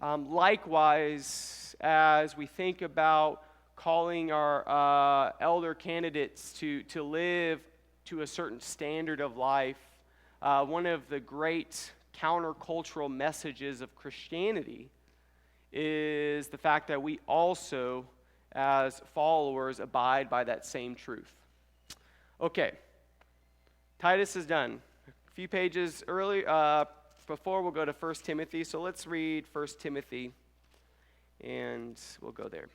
Likewise, as we think about calling our elder candidates to live to a certain standard of life, one of the great countercultural messages of Christianity is the fact that we also, as followers, abide by that same truth. Okay, Titus is done. A few pages early before we'll go to 1 Timothy, so let's read 1 Timothy, and we'll go there.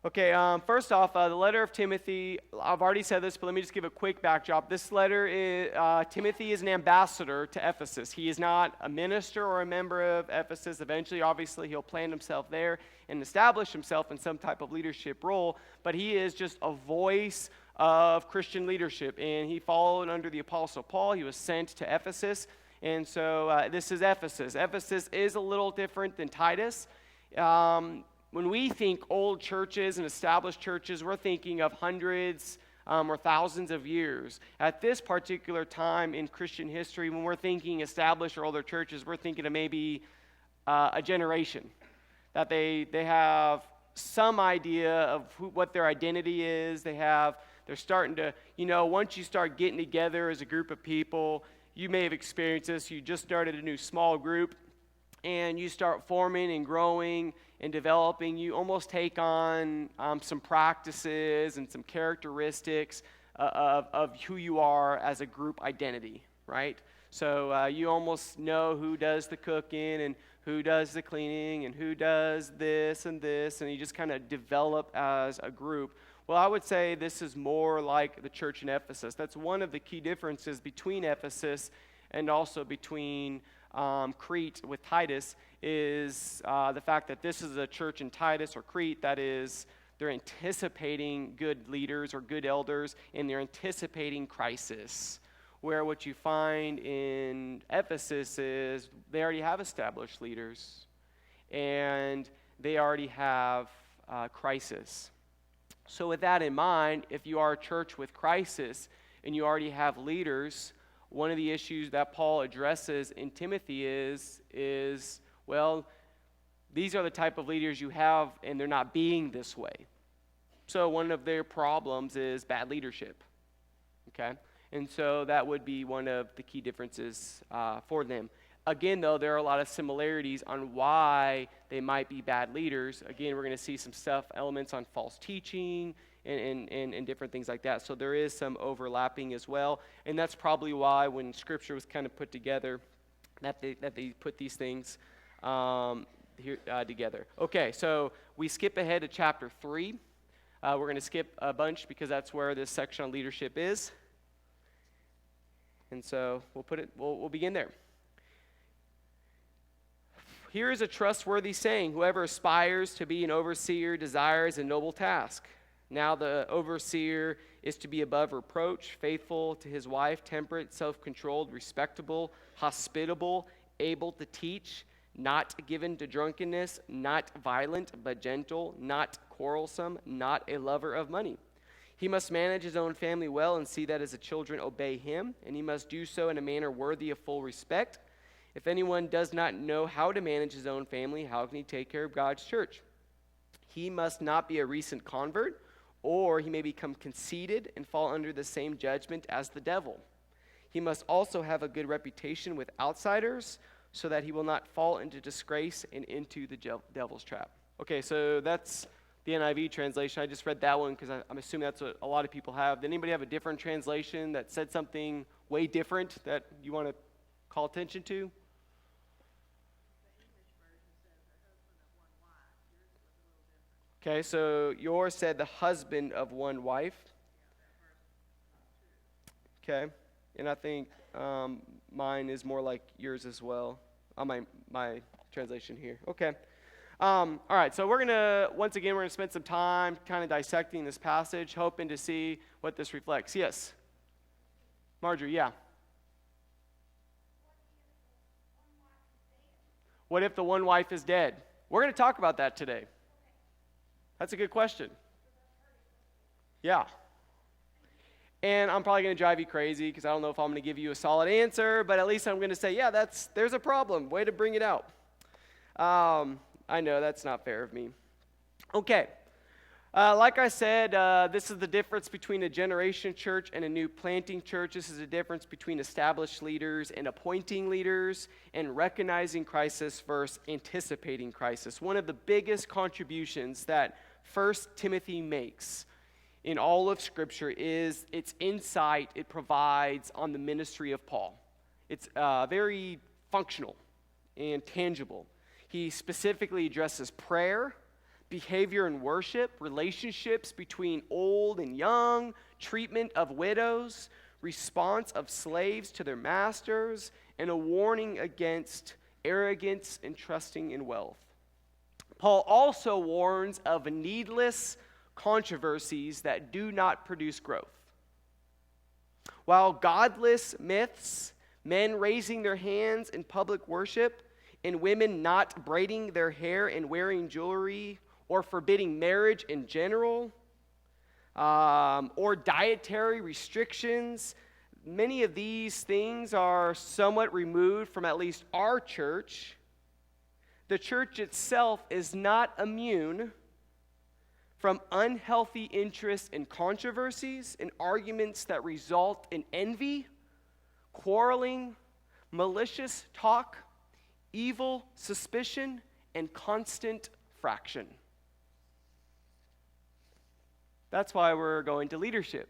Okay, first off, the letter of Timothy, I've already said this, but let me just give a quick backdrop. This letter, Timothy is an ambassador to Ephesus. He is not a minister or a member of Ephesus. Eventually, obviously, he'll plant himself there and establish himself in some type of leadership role, but he is just a voice of Christian leadership, and he followed under the Apostle Paul. He was sent to Ephesus, and so this is Ephesus. Ephesus is a little different than Titus. When we think old churches and established churches, we're thinking of hundreds or thousands of years. At this particular time in Christian history, when we're thinking established or older churches, we're thinking of maybe a generation. That they have some idea of what their identity is. They're starting to, once you start getting together as a group of people, you may have experienced this. You just started a new small group, and you start forming and growing and developing. You almost take on some practices and some characteristics of who you are as a group identity, right? So you almost know who does the cooking and who does the cleaning and who does this, and you just kind of develop as a group. Well, I would say this is more like the church in Ephesus. That's one of the key differences between Ephesus and also between Crete with Titus is the fact that this is a church in Titus or Crete that is, they're anticipating good leaders or good elders, and they're anticipating crisis. Where what you find in Ephesus is they already have established leaders, and they already have crisis. So with that in mind, if you are a church with crisis and you already have leaders, one of the issues that Paul addresses in Timothy is, well, these are the type of leaders you have, and they're not being this way. So one of their problems is bad leadership, okay? And so that would be one of the key differences for them. Again, though, there are a lot of similarities on why they might be bad leaders. Again, we're going to see some elements on false teaching, and different things like that. So there is some overlapping as well, and that's probably why when Scripture was kind of put together, that they put these things here together. Okay, so we skip ahead to chapter 3. We're going to skip a bunch because that's where this section on leadership is, and so we'll begin there. Here is a trustworthy saying: whoever aspires to be an overseer desires a noble task. Now the overseer is to be above reproach, faithful to his wife, temperate, self-controlled, respectable, hospitable, able to teach, not given to drunkenness, not violent, but gentle, not quarrelsome, not a lover of money. He must manage his own family well and see that his children obey him, and he must do so in a manner worthy of full respect. If anyone does not know how to manage his own family, how can he take care of God's church? He must not be a recent convert, or he may become conceited and fall under the same judgment as the devil. He must also have a good reputation with outsiders, so that he will not fall into disgrace and into the devil's trap. Okay, so that's the NIV translation. I just read that one because I'm assuming that's what a lot of people have. Did anybody have a different translation that said something way different that you want to call attention to? Okay, so yours said the husband of one wife. Okay, and I think mine is more like yours as well on my translation here. Okay. All right, so we're going to spend some time kind of dissecting this passage, hoping to see what this reflects. Yes? Marjorie, yeah. What if the one wife is dead? We're going to talk about that today. That's a good question. Yeah. And I'm probably going to drive you crazy because I don't know if I'm going to give you a solid answer, but at least I'm going to say, yeah, there's a problem. Way to bring it out. I know that's not fair of me. Okay. Like I said, this is the difference between a generation church and a new planting church. This is the difference between established leaders and appointing leaders, and recognizing crisis versus anticipating crisis. One of the biggest contributions that 1 Timothy makes in all of Scripture is its insight it provides on the ministry of Paul. It's very functional and tangible. He specifically addresses prayer, behavior and worship, relationships between old and young, treatment of widows, response of slaves to their masters, and a warning against arrogance and trusting in wealth. Paul also warns of needless controversies that do not produce growth. While godless myths, men raising their hands in public worship, and women not braiding their hair and wearing jewelry, or forbidding marriage in general, or dietary restrictions, many of these things are somewhat removed from at least our church. The church itself is not immune from unhealthy interest in controversies and arguments that result in envy, quarreling, malicious talk, evil suspicion, and constant fraction. That's why we're going to leadership,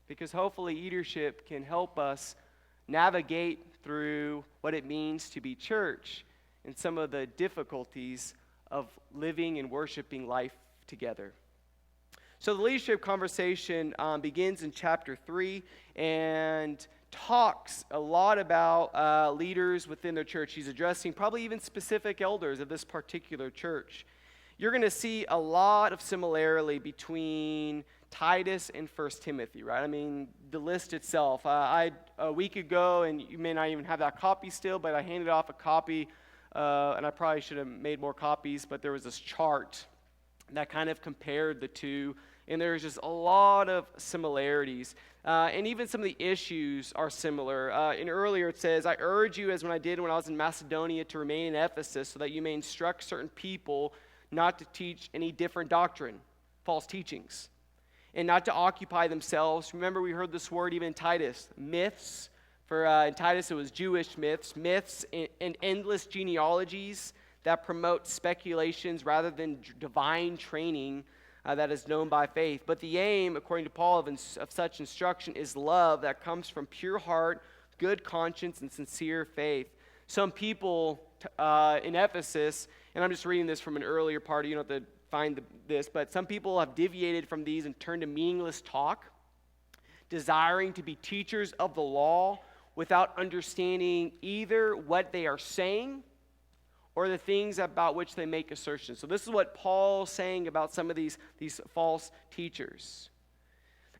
because hopefully leadership can help us navigate through what it means to be church and some of the difficulties of living and worshiping life together. So the leadership conversation begins in chapter 3 and talks a lot about leaders within their church. He's addressing probably even specific elders of this particular church. You're going to see a lot of similarity between Titus and 1 Timothy, right? I mean, the list itself. A week ago, and you may not even have that copy still, but I handed off a copy, and I probably should have made more copies, but there was this chart that kind of compared the two, and there's just a lot of similarities. And even some of the issues are similar. And earlier it says, I urge you, as when I did when I was in Macedonia, to remain in Ephesus, so that you may instruct certain people not to teach any different doctrine, false teachings, and not to occupy themselves. Remember, we heard this word even in Titus, myths. In Titus, it was Jewish myths and endless genealogies that promote speculations rather than divine training that is known by faith. But the aim, according to Paul, of such instruction is love that comes from pure heart, good conscience, and sincere faith. Some people in Ephesus, and I'm just reading this from an earlier part, you don't have to find this, but some people have deviated from these and turned to meaningless talk, desiring to be teachers of the law without understanding either what they are saying or the things about which they make assertions. So this is what Paul's saying about some of these false teachers.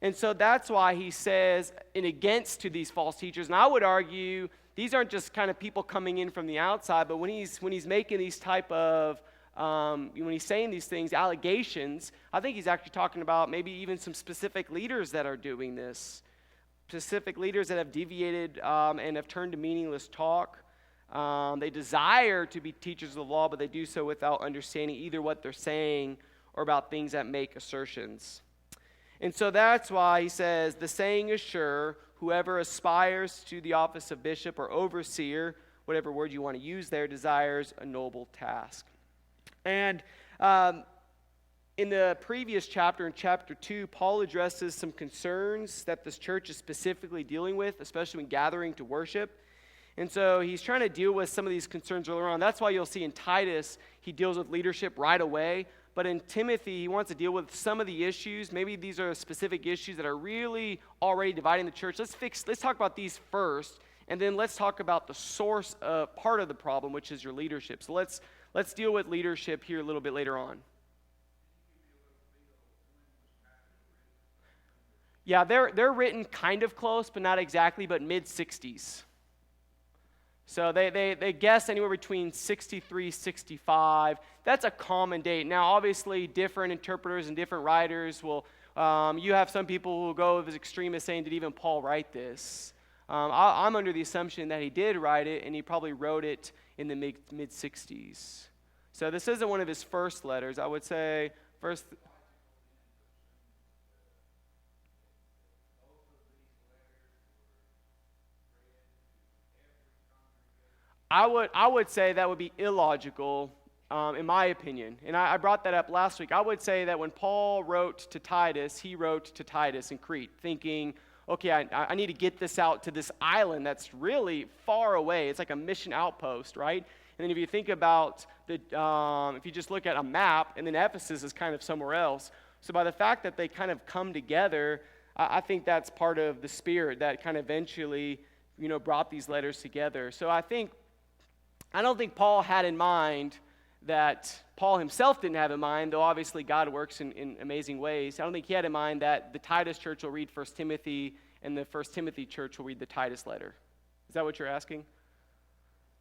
And so that's why he says, in against to these false teachers, and I would argue these aren't just kind of people coming in from the outside, but when he's making these type of, when he's saying these things, allegations, I think he's actually talking about maybe even some specific leaders that are doing this. Specific leaders that have deviated and have turned to meaningless talk. They desire to be teachers of the law, but they do so without understanding either what they're saying or about things that make assertions. And so that's why he says, the saying is sure, whoever aspires to the office of bishop or overseer, whatever word you want to use there, desires a noble task. And in the previous chapter, in chapter 2, Paul addresses some concerns that this church is specifically dealing with, especially when gathering to worship. And so he's trying to deal with some of these concerns earlier on. That's why you'll see in Titus, he deals with leadership right away. But in Timothy, he wants to deal with some of the issues. Maybe these are specific issues that are really already dividing the church. Let's talk about these first, and then let's talk about the source of part of the problem, which is your leadership. So let's deal with leadership here a little bit later on. Yeah, they're written kind of close, but not exactly, but mid-60s. So they guess anywhere between 63, 65. That's a common date. Now, obviously, different interpreters and different writers will You have some people who go as extreme as saying, did even Paul write this? I'm under the assumption that he did write it, and he probably wrote it in the mid-60s. So this isn't one of his first letters. I would say first. I would say that would be illogical, in my opinion. And I brought that up last week. I would say that when Paul wrote to Titus, he wrote to Titus in Crete, thinking, okay, I need to get this out to this island that's really far away. It's like a mission outpost, right? And then if you think about if you just look at a map, and then Ephesus is kind of somewhere else. So by the fact that they kind of come together, I think that's part of the spirit that kind of eventually, brought these letters together. So I don't think Paul had in mind that Paul himself didn't have in mind, though obviously God works in amazing ways. I don't think he had in mind that the Titus church will read 1 Timothy and the 1 Timothy church will read the Titus letter. Is that what you're asking?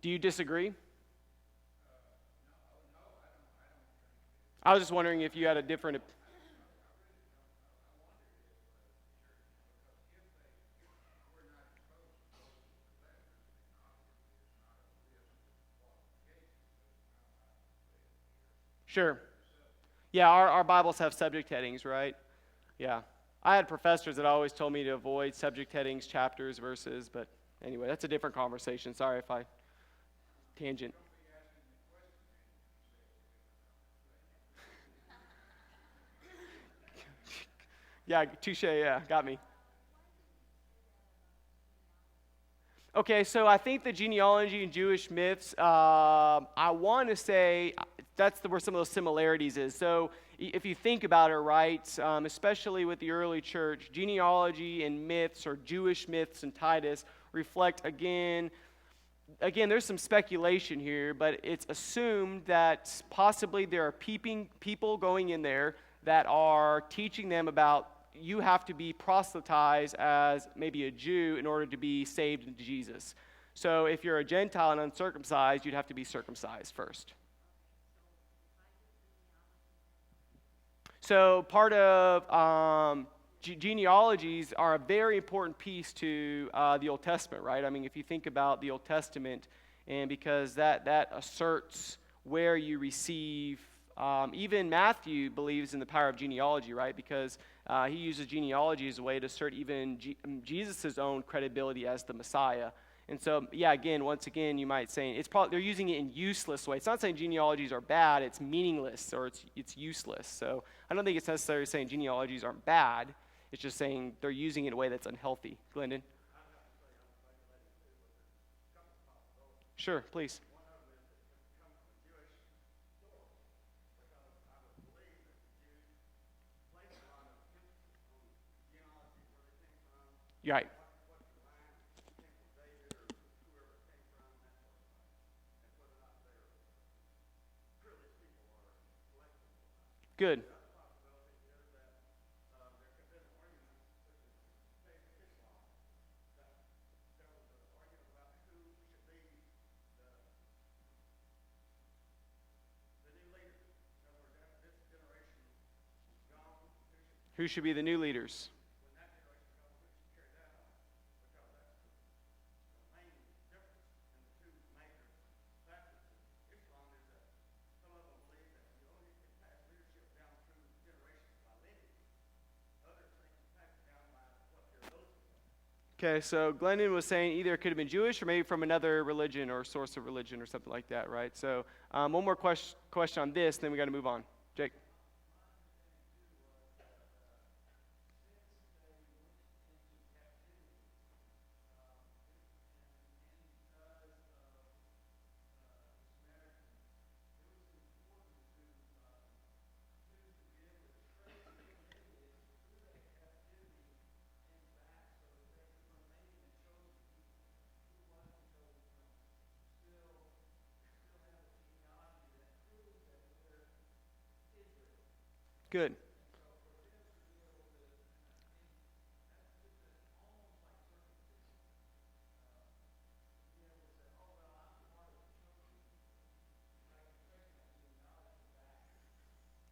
Do you disagree? I was just wondering if you had a different opinion. Sure. Yeah, our Bibles have subject headings, right? Yeah. I had professors that always told me to avoid subject headings, chapters, verses, but anyway, that's a different conversation. Sorry if I tangent. Yeah, touche, yeah, got me. Okay, so I think the genealogy and Jewish myths, I want to say that's where some of those similarities is. So if you think about it, right, especially with the early church, genealogy and myths, or Jewish myths and Titus, reflect, again, there's some speculation here, but it's assumed that possibly there are people going in there that are teaching them about you have to be proselytized as maybe a Jew in order to be saved into Jesus. So if you're a Gentile and uncircumcised, you'd have to be circumcised first. So part of genealogies are a very important piece to the Old Testament, right? I mean, if you think about the Old Testament, and because that asserts where you receive, even Matthew believes in the power of genealogy, right? Because he uses genealogy as a way to assert even Jesus' own credibility as the Messiah. And so, yeah, once again, you might say they're using it in useless way. It's not saying genealogies are bad; it's meaningless or it's useless. So I don't think it's necessarily saying genealogies aren't bad. It's just saying they're using it in a way that's unhealthy. Glendon? Sure, please. You're right. Good. Who should be the new leaders? Okay, so Glendon was saying either it could have been Jewish or maybe from another religion or source of religion or something like that, right? So one more question on this, then we got to move on. Jake? Good.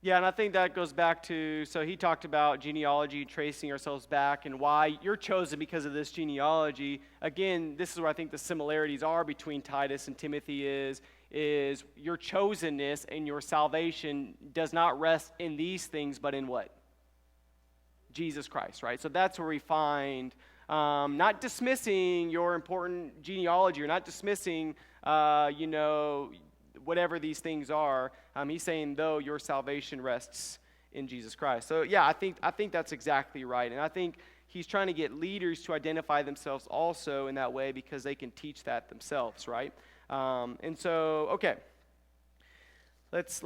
Yeah, and I think that goes back to, so he talked about genealogy, tracing ourselves back, and why you're chosen because of this genealogy. Again, this is where I think the similarities are between Titus and Timothy is your chosenness and your salvation does not rest in these things, but in what? Jesus Christ, right? So that's where we find, not dismissing your important genealogy, or not dismissing, whatever these things are. He's saying, though, your salvation rests in Jesus Christ. So yeah, I think that's exactly right. And I think he's trying to get leaders to identify themselves also in that way because they can teach that themselves, right? And so, okay. Let's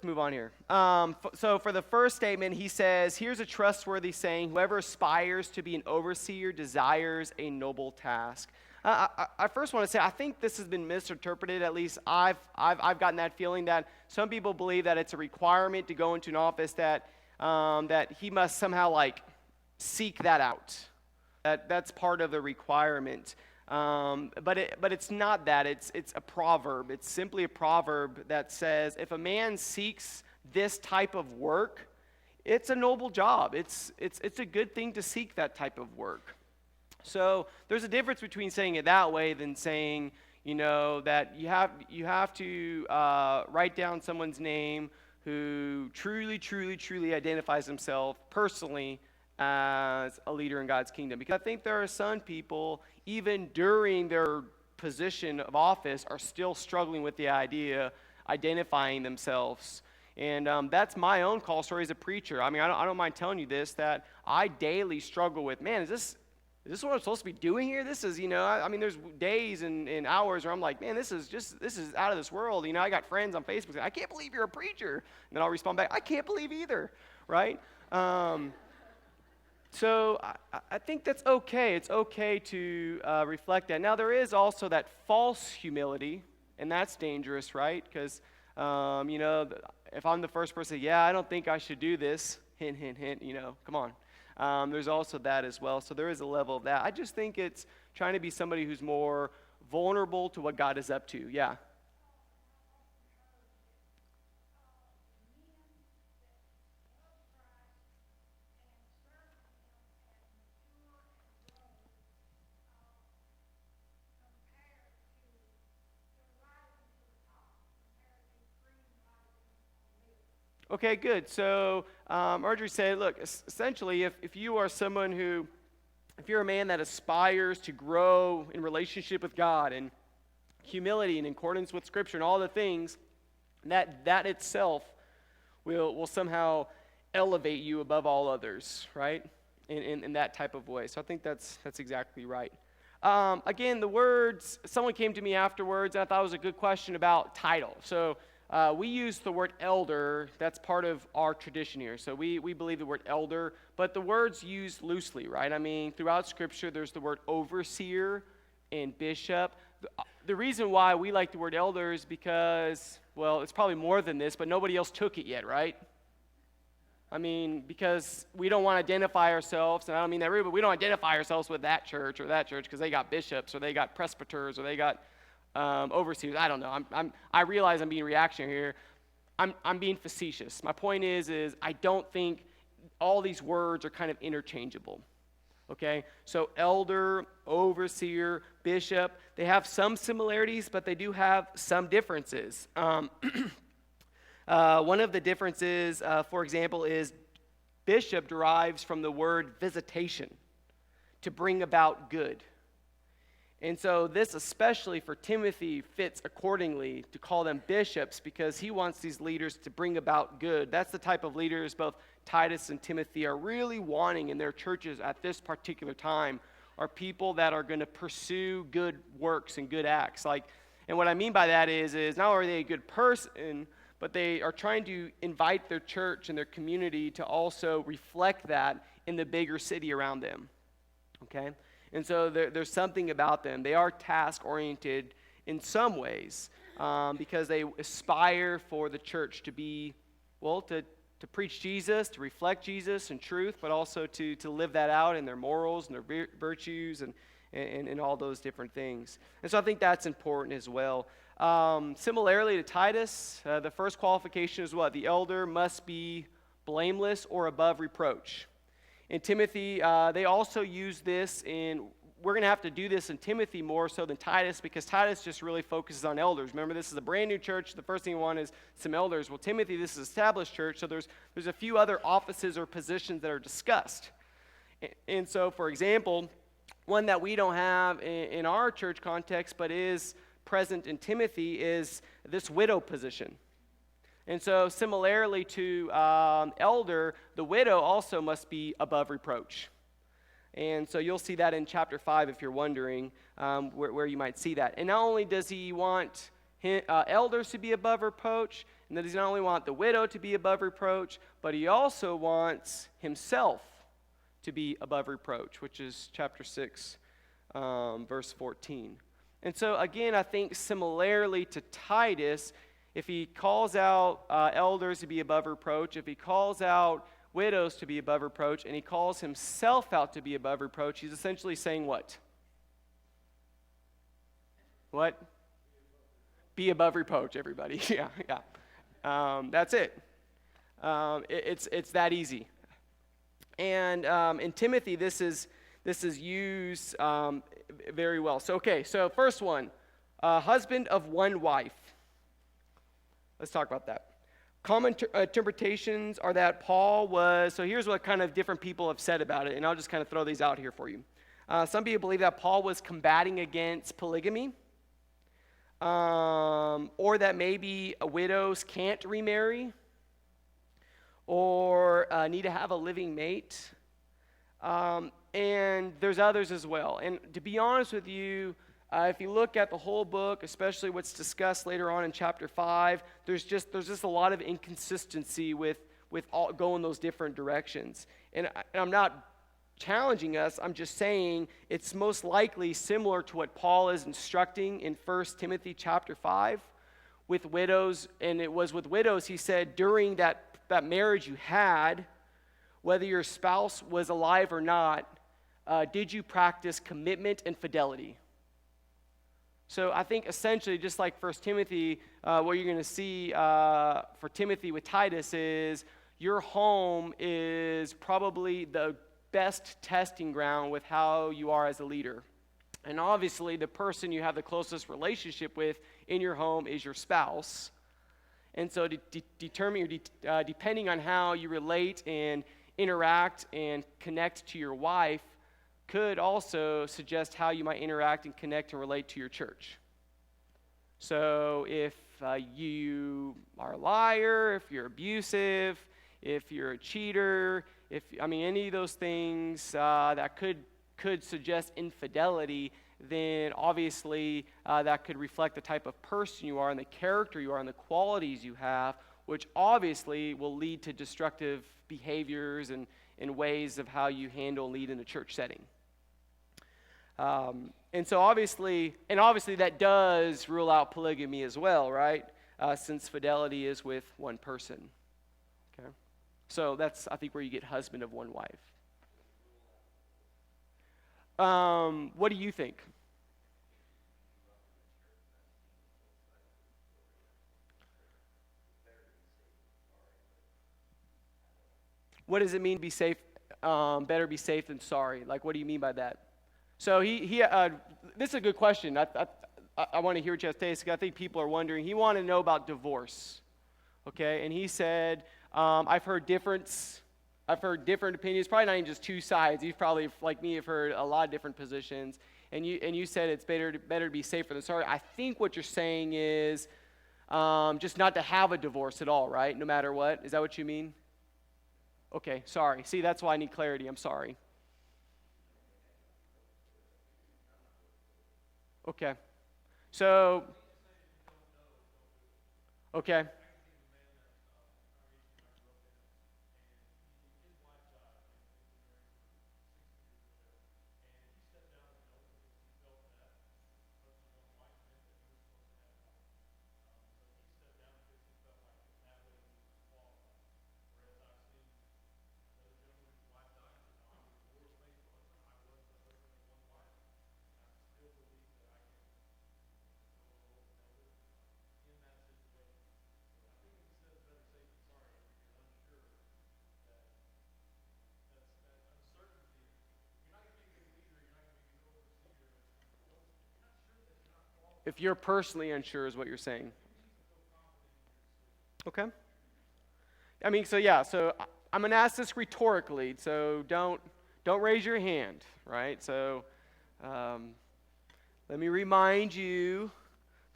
move on here. So for the first statement, he says, here's a trustworthy saying, whoever aspires to be an overseer desires a noble task. I first want to say, I think this has been misinterpreted. At least I've gotten that feeling that some people believe that it's a requirement to go into an office that he must somehow seek that out. That's part of the requirement. But it's not that. It's a proverb. It's simply a proverb that says if a man seeks this type of work, it's a noble job. It's a good thing to seek that type of work. So there's a difference between saying it that way than saying, that you have to write down someone's name who truly identifies himself personally as a leader in God's kingdom. Because I think there are some people, even during their position of office, are still struggling with the idea, identifying themselves. And that's my own call story as a preacher. I mean, I don't mind telling you this, that I daily struggle with, man, is this what I'm supposed to be doing here? This is, there's days and hours where I'm like, man, this is out of this world. I got friends on Facebook saying, I can't believe you're a preacher. And then I'll respond back, I can't believe either, right? So I think that's okay. It's okay to reflect that. Now, there is also that false humility, and that's dangerous, right? Because, if I'm the first person, I don't think I should do this, hint, hint, hint, come on. There's also that as well. So there is a level of that. I just think it's trying to be somebody who's more vulnerable to what God is up to. Yeah. Okay, good. So Marjorie said, look, essentially, if you are someone if you're a man that aspires to grow in relationship with God and humility and in accordance with Scripture and all the things, that itself will somehow elevate you above all others, right? In that type of way. So I think that's exactly right. Again, the words, someone came to me afterwards, and I thought it was a good question about title. So we use the word elder. That's part of our tradition here. So we believe the word elder, but the word's used loosely, right? I mean, throughout Scripture, there's the word overseer and bishop. The reason why we like the word elder is because, well, it's probably more than this, but nobody else took it yet, right? I mean, because we don't want to identify ourselves, and I don't mean that rude, but we don't identify ourselves with that church because they got bishops or they got presbyters or they got overseers. I don't know. I realize I'm being reactionary here. I'm being facetious. My point is I don't think all these words are kind of interchangeable. Okay? So elder, overseer, bishop, they have some similarities, but they do have some differences. One of the differences, for example, is bishop derives from the word visitation, to bring about good. And so this, especially for Timothy, fits accordingly to call them bishops because he wants these leaders to bring about good. That's the type of leaders both Titus and Timothy are really wanting in their churches at this particular time, are people that are going to pursue good works and good acts. And what I mean by that is not only are they a good person, but they are trying to invite their church and their community to also reflect that in the bigger city around them. Okay? And so there's something about them. They are task-oriented in some ways because they aspire for the church to be, to preach Jesus, to reflect Jesus in truth, but also to live that out in their morals and their virtues and all those different things. And so I think that's important as well. Similarly to Titus, the first qualification is what? The elder must be blameless or above reproach. In Timothy, they also use this in, we're going to have to do this in Timothy more so than Titus, because Titus just really focuses on elders. Remember, this is a brand new church. The first thing you want is some elders. Well, Timothy, this is an established church, so there's a few other offices or positions that are discussed. And so, for example, one that we don't have in our church context but is present in Timothy is this widow position. And so similarly to elder, the widow also must be above reproach. And so you'll see that in chapter 5 if you're wondering where you might see that. And not only does he want elders to be above reproach, and that he not only want the widow to be above reproach, but he also wants himself to be above reproach, which is chapter 6, verse 14. And so again, I think similarly to Titus, if he calls out elders to be above reproach, if he calls out widows to be above reproach, and he calls himself out to be above reproach, he's essentially saying what? What? Be above reproach, everybody. Yeah. That's it. It's that easy. And in Timothy, this is used very well. So first one, husband of one wife. Let's talk about that. Common interpretations are that Paul was, so here's what kind of different people have said about it, and I'll just kind of throw these out here for you. Some people believe that Paul was combating against polygamy, or that maybe widows can't remarry, or need to have a living mate. And there's others as well. And to be honest with you, if you look at the whole book, especially what's discussed later on in chapter 5, there's just a lot of inconsistency with all going those different directions. And I'm not challenging us, I'm just saying it's most likely similar to what Paul is instructing in 1 Timothy chapter 5 with widows. And it was with widows, he said, during that marriage you had, whether your spouse was alive or not, did you practice commitment and fidelity? So I think essentially, just like 1 Timothy, what you're going to see for Timothy with Titus is your home is probably the best testing ground with how you are as a leader. And obviously, the person you have the closest relationship with in your home is your spouse. And so depending on how you relate and interact and connect to your wife could also suggest how you might interact and connect and relate to your church. So if you are a liar, if you're abusive, if you're a cheater, any of those things that could suggest infidelity, then obviously that could reflect the type of person you are and the character you are and the qualities you have, which obviously will lead to destructive behaviors and ways of how you handle and lead in a church setting. And obviously that does rule out polygamy as well, right? Since fidelity is with one person. Okay, so that's, I think, where you get husband of one wife. What do you think? What does it mean to be safe? Better be safe than sorry. Like, what do you mean by that? So this is a good question. I want to hear what you have to say. I think people are wondering. He wanted to know about divorce, okay? And he said, I've heard different opinions. Probably not even just two sides. You've probably, like me, have heard a lot of different positions. And you said it's better to be safer than sorry. I think what you're saying is just not to have a divorce at all, right? No matter what. Is that what you mean? Okay, sorry. See, that's why I need clarity. I'm sorry. Okay. So, okay. if you're personally unsure is what you're saying. Okay. I mean, so yeah, so I'm going to ask this rhetorically, so don't raise your hand, right? So let me remind you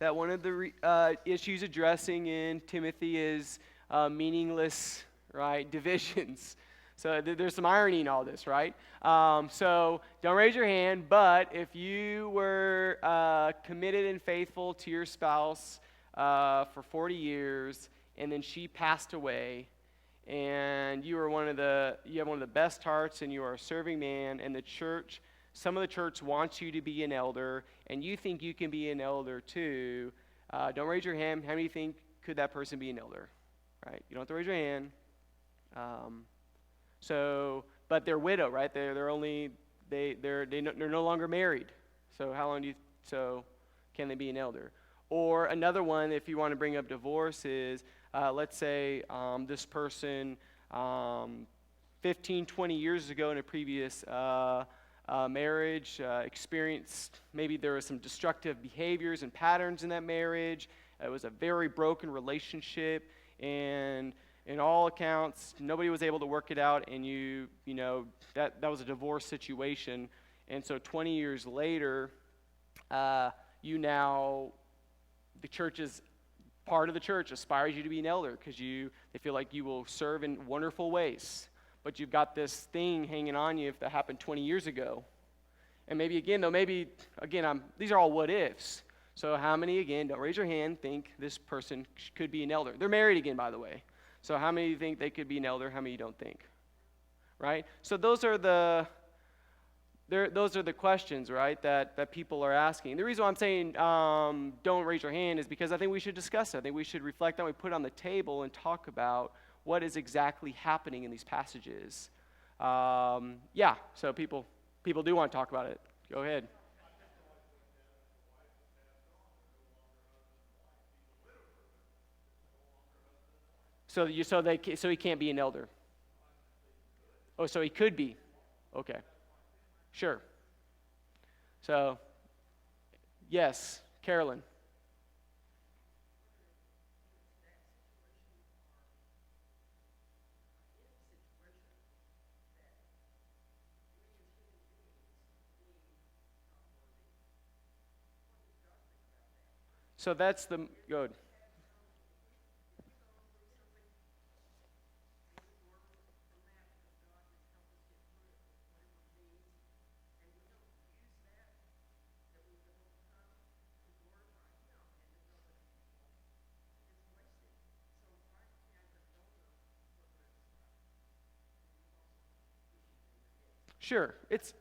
that one of the issues addressing in Timothy is meaningless, right, divisions. So there's some irony in all this, right? So don't raise your hand, but if you were committed and faithful to your spouse for 40 years, and then she passed away, and you have one of the best hearts, and you are a serving man, and some of the church wants you to be an elder, and you think you can be an elder too, don't raise your hand. How many think could that person be an elder? Right? You don't have to raise your hand. But they're widow, right? They're no longer married. So can they be an elder? Or another one, if you want to bring up divorce, is let's say this person 15, 20 years ago in a previous marriage experienced, maybe there was some destructive behaviors and patterns in that marriage. It was a very broken relationship, and in all accounts, nobody was able to work it out, and that was a divorce situation. And so 20 years later, the church is part of the church aspires you to be an elder because they feel like you will serve in wonderful ways. But you've got this thing hanging on you if that happened 20 years ago. And these are all what ifs. So how many, again, don't raise your hand, think this person could be an elder? They're married again, by the way. So how many think they could be an elder? How many don't think? Right? So those are the questions, right, that people are asking. The reason why I'm saying don't raise your hand is because I think we should discuss it. I think we should reflect on it, we put it on the table and talk about what is exactly happening in these passages. So people do want to talk about it. Go ahead. So he can't be an elder. Oh, so he could be. Okay. Sure. So, yes, Carolyn. So that's the good. Sure. It's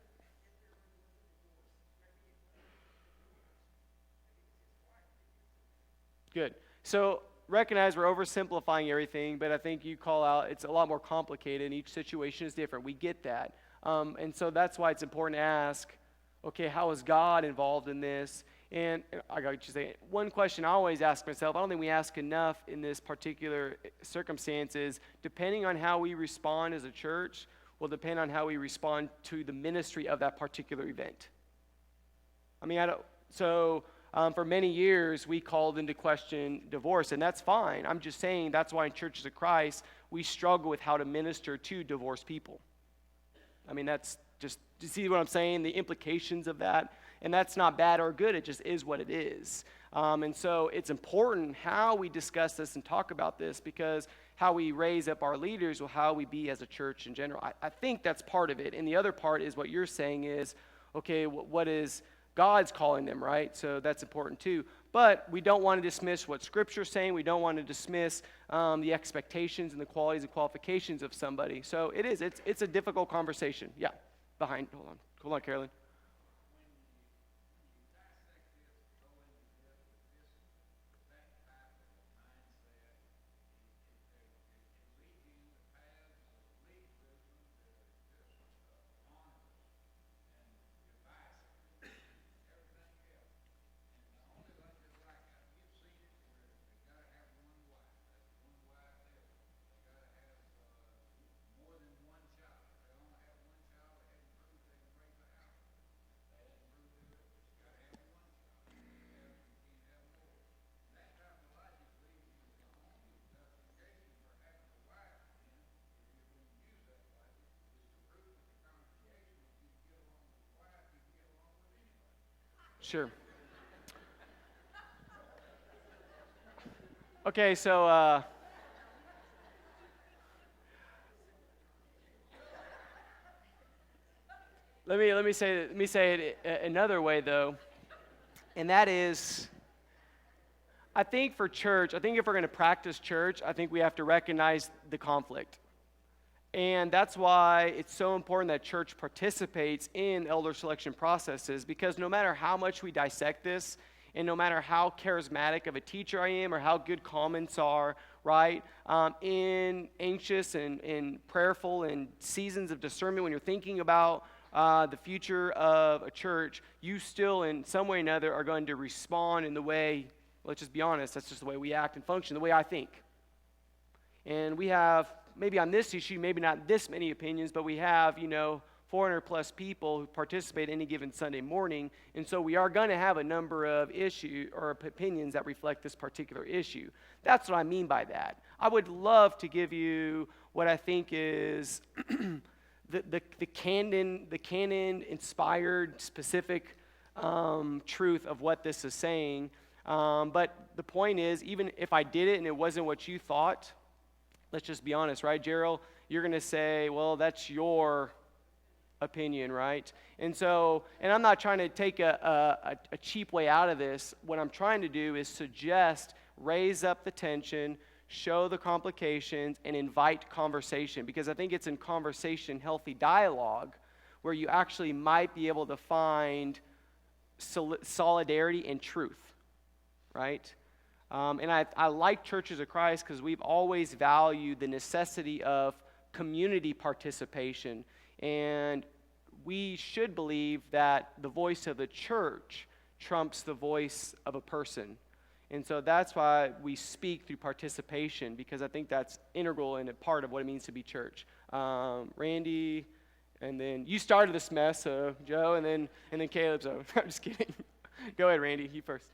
good. So recognize we're oversimplifying everything, but I think you call out it's a lot more complicated, and each situation is different. We get that. And so that's why it's important to ask, okay, how is God involved in this? And I got to say, one question I always ask myself, I don't think we ask enough in this particular circumstance is, depending on how we respond as a church, will depend on how we respond to the ministry of that particular event. I mean, for many years, we called into question divorce, and that's fine. I'm just saying that's why in Churches of Christ, we struggle with how to minister to divorced people. I mean, that's just, do you see what I'm saying? The implications of that. And that's not bad or good. It just is what it is. And so it's important how we discuss this and talk about this, because how we raise up our leaders will how we be as a church in general. I think that's part of it. And the other part is what you're saying is, okay, what is God's calling them, right? So that's important too. But we don't want to dismiss what Scripture's saying. We don't want to dismiss the expectations and the qualities and qualifications of somebody. So it's a difficult conversation. Yeah, hold on, Carolyn. Sure. Okay, so let me say it another way though, and that is, I think for church, I think if we're going to practice church, I think we have to recognize the conflict. And that's why it's so important that church participates in elder selection processes, because no matter how much we dissect this, and no matter how charismatic of a teacher I am or how good comments are, right, in anxious and prayerful and seasons of discernment, when you're thinking about the future of a church, you still in some way or another are going to respond in the way, let's just be honest, that's just the way we act and function, the way I think. And we have, maybe on this issue, maybe not this many opinions, but we have, 400 plus people who participate any given Sunday morning. And so we are going to have a number of issues or opinions that reflect this particular issue. That's what I mean by that. I would love to give you what I think is the canon inspired specific truth of what this is saying. But the point is, even if I did it and it wasn't what you thought, let's just be honest, right, Gerald? You're going to say, well, that's your opinion, right? And I'm not trying to take a cheap way out of this. What I'm trying to do is suggest, raise up the tension, show the complications, and invite conversation, because I think it's in conversation, healthy dialogue, where you actually might be able to find solidarity and truth, right? And I like Churches of Christ because we've always valued the necessity of community participation. And we should believe that the voice of the church trumps the voice of a person. And so that's why we speak through participation, because I think that's integral and a part of what it means to be church. Randy, and then you started this mess, so Joe, and then Caleb. So I'm just kidding. Go ahead, Randy. You first.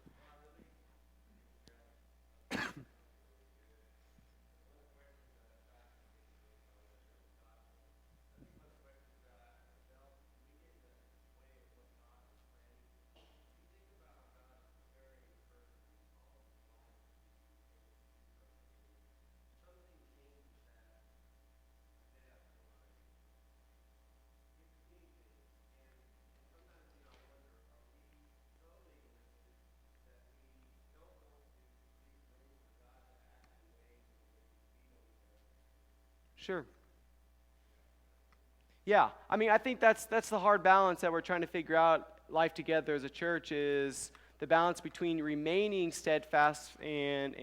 Sure. Yeah, I mean, I think that's the hard balance that we're trying to figure out life together as a church, is the balance between remaining steadfast and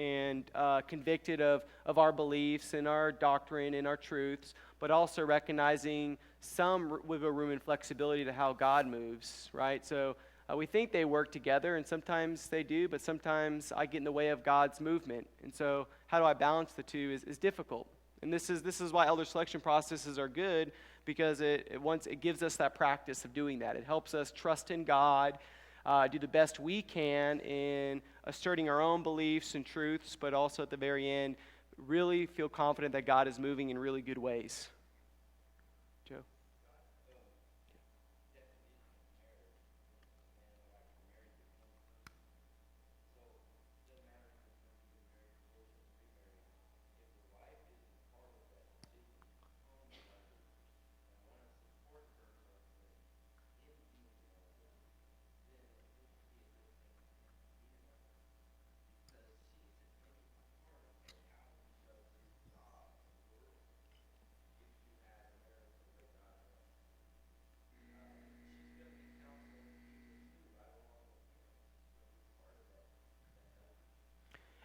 convicted of our beliefs and our doctrine and our truths, but also recognizing some wiggle room and flexibility to how God moves, right? So we think they work together, and sometimes they do, but sometimes I get in the way of God's movement. And so how do I balance the two is difficult. And this is why elder selection processes are good, because it gives us that practice of doing that. It helps us trust in God, do the best we can in asserting our own beliefs and truths, but also at the very end, really feel confident that God is moving in really good ways. Joe?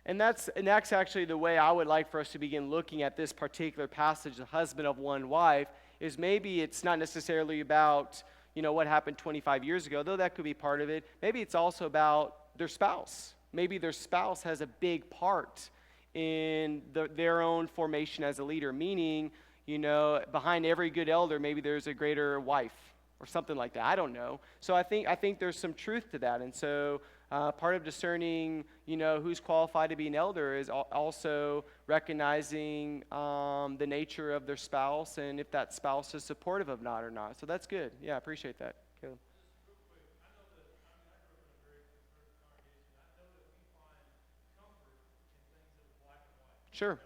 And that's actually the way I would like for us to begin looking at this particular passage, the husband of one wife, is maybe it's not necessarily about, what happened 25 years ago, though that could be part of it. Maybe it's also about their spouse. Maybe their spouse has a big part in their own formation as a leader, meaning, behind every good elder, maybe there's a greater wife or something like that. I don't know. So I think there's some truth to that. And so part of discerning, who's qualified to be an elder is also recognizing the nature of their spouse and if that spouse is supportive of not or not. So that's good. Yeah, I appreciate that, Caleb. Sure.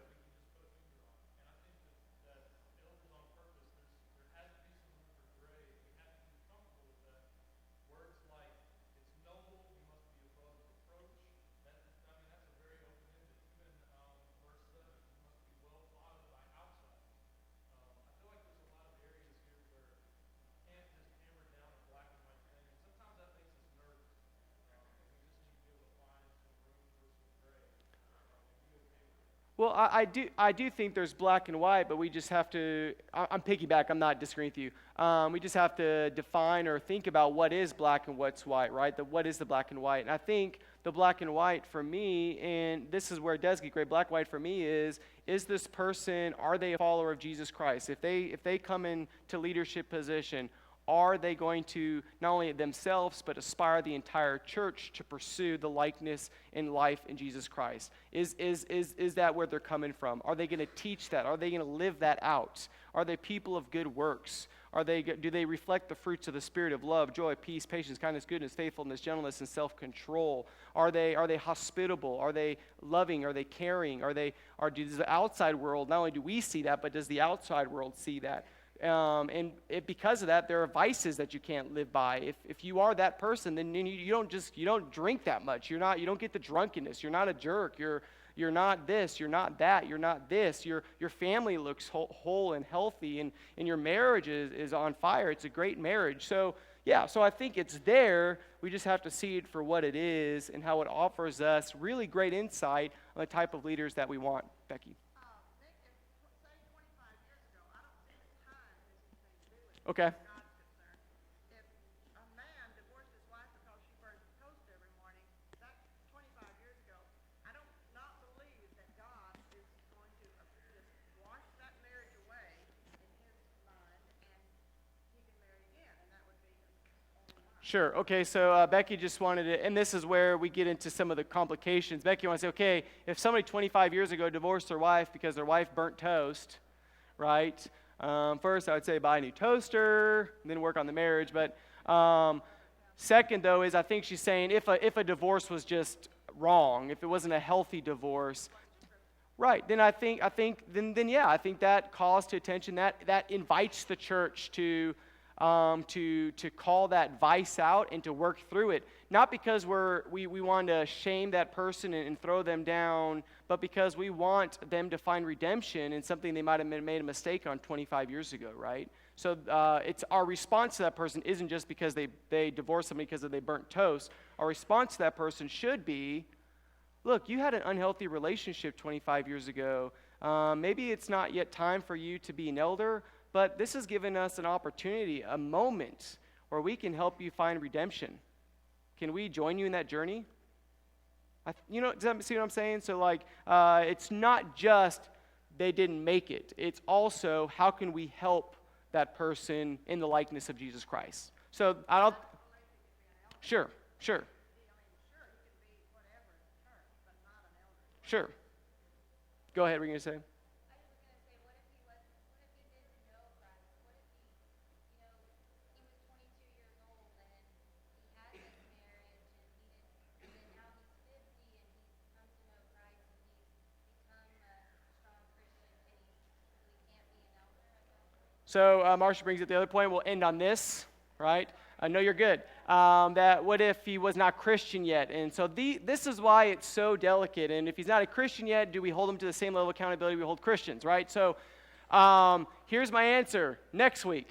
Well, I do think there's black and white, but we just have to. I'm piggyback. I'm not disagreeing with you. We just have to define or think about what is black and what's white, right? What is the black and white? And I think the black and white for me, and this is where it does get great. Black and white for me is this person, are they a follower of Jesus Christ? If they come into leadership position, are they going to not only themselves but aspire the entire church to pursue the likeness and life in Jesus Christ? Is that where they're coming from? Are they going to teach that? Are they going to live that out? Are they people of good works? Do they reflect the fruits of the Spirit of love, joy, peace, patience, kindness, goodness, faithfulness, gentleness, and self-control? Are they hospitable? Are they loving? Are they caring? Does the outside world, not only do we see that, but does the outside world see that? Because of that, there are vices that you can't live by. If you are that person, then you don't drink that much. You don't get the drunkenness. You're not a jerk. You're not this. You're not that. You're not this. Your family looks whole and healthy, and your marriage is on fire. It's a great marriage. So I think it's there. We just have to see it for what it is and how it offers us really great insight on the type of leaders that we want. Becky. Okay. If a man divorced his wife because she burns toast every morning, that's 25 years ago. I don't not believe that God is going to just wash that marriage away in his mind and he can marry again, and that would be his only mind. Sure. Okay, so Becky just wanted to, and this is where we get into some of the complications. Becky wants to say, okay, if somebody 25 years ago divorced their wife because their wife burnt toast, right? First, I would say buy a new toaster, then work on the marriage. But second, though, is I think she's saying if a divorce was just wrong, if it wasn't a healthy divorce, right? Then I think that calls to attention. That invites the church to call that vice out and to work through it. Not because we want to shame that person and throw them down, but because we want them to find redemption in something they might have made a mistake on 25 years ago, right? So it's our response to that person isn't just because they divorced somebody because they burnt toast. Our response to that person should be, look, you had an unhealthy relationship 25 years ago. Maybe it's not yet time for you to be an elder, but this has given us an opportunity, a moment where we can help you find redemption. Can we join you in that journey? Does that see what I'm saying? So it's not just they didn't make it. It's also how can we help that person in the likeness of Jesus Christ. So Sure. Sure. Go ahead, what were you going to say? So Marsha brings up the other point. We'll end on this, right? No, you're good. That what if he was not Christian yet? And so this is why it's so delicate. And if he's not a Christian yet, do we hold him to the same level of accountability we hold Christians, right? So here's my answer next week.